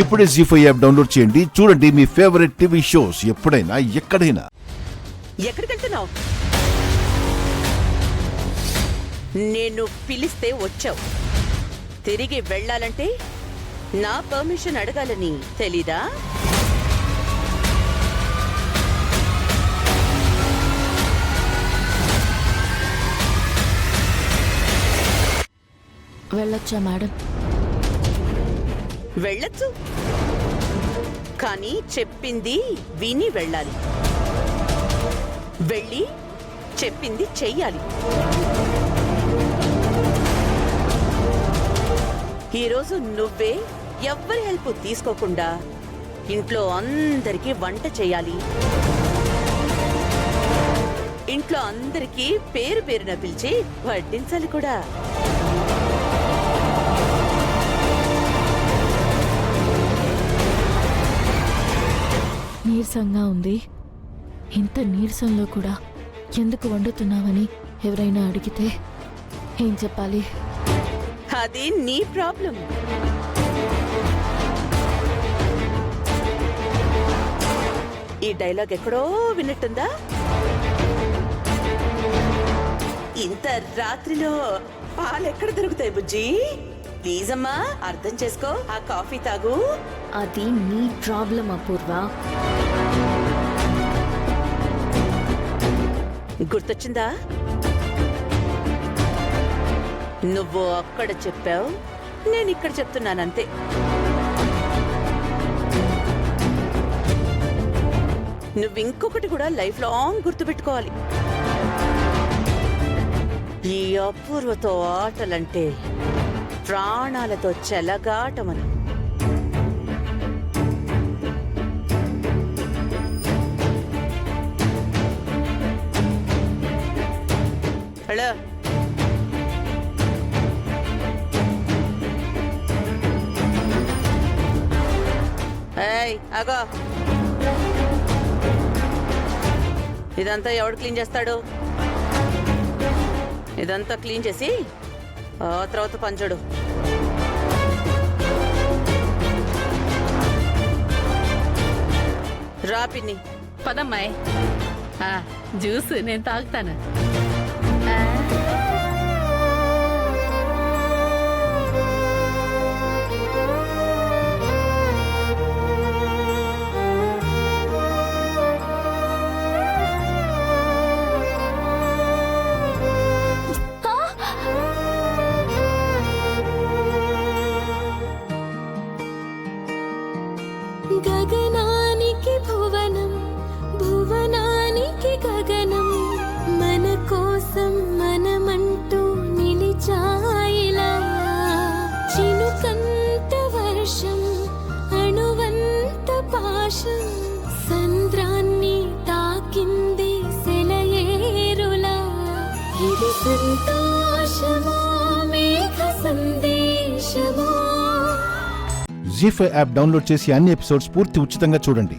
ఇప్పుడే జీ5 app download చేయండి. చూడండి మీ ఫేవరెట్ టీవీ షోస్ ఎప్పుడైనా ఎక్కడైనా. ఎక్కడికి వెళ్తున్నావు? నేను పిలిస్తే వచ్చావు. తిరిగి వెళ్ళాలంటే నా పర్మిషన్ అడగాలని తెలీదా? వెళ్ళొచ్చా మేడం? వెళ్ళొచ్చు, కానీ చెప్పింది విని వెళ్ళాలి. వెళ్ళి చెప్పింది చెయ్యాలి. ఈరోజు నువ్వే ఎవ్వరి హెల్ప్ తీసుకోకుండా ఇంట్లో అందరికీ వంట చేయాలి. ఇంట్లో అందరికీ పేరు పేరున పిలిచి వడ్డించాలి కూడా. నీరసంగా ఉంది. ఇంత నీరసంలో కూడా ఎందుకు వండుతున్నావని ఎవరైనా అడిగితే ఏం చెప్పాలి? అది నీ ప్రాబ్లం. ఈ డైలాగ్ ఎక్కడో విన్నట్టుందా? ఇంత రాత్రిలో పాలెక్కడ దొరుకుతాయి బుజ్జి? ప్లీజ్ అమ్మా, అర్థం చేసుకో. ఆ కాఫీ తాగు. అది నీ ప్రాబ్లం అపూర్వ. గుర్తొచ్చిందా? నువ్వు అక్కడ చెప్పావు, నేను ఇక్కడ చెప్తున్నానంతే. నువ్వు ఇంకొకటి కూడా లైఫ్ లాంగ్ గుర్తుపెట్టుకోవాలి. ఈ అపూర్వతో ఆటలంటే ప్రాణాలతో చెలగాటమని. హలో, అగో, ఇదంతా ఎవడు క్లీన్ చేస్తాడు? ఇదంతా క్లీన్ చేసి ఆ తర్వాత పంచడు. రా పిన్ని. పదమ్మాయి, జ్యూస్ నేను తాగుతాను. గగనానికి భువనం, భువనానికి గగనం, మన కోసం మనమంటూ నిలిచాయిలా. చినుకంత వర్షం, అణువంత పాశం, సంద్రాన్ని తాకింది సెలయేరులా. ఇది సంతోషమో మేఘ సందేశమో. జీ5 యాప్ డౌన్లోడ్ చేసి అన్ని ఎపిసోడ్స్ పూర్తి ఉచితంగా చూడండి.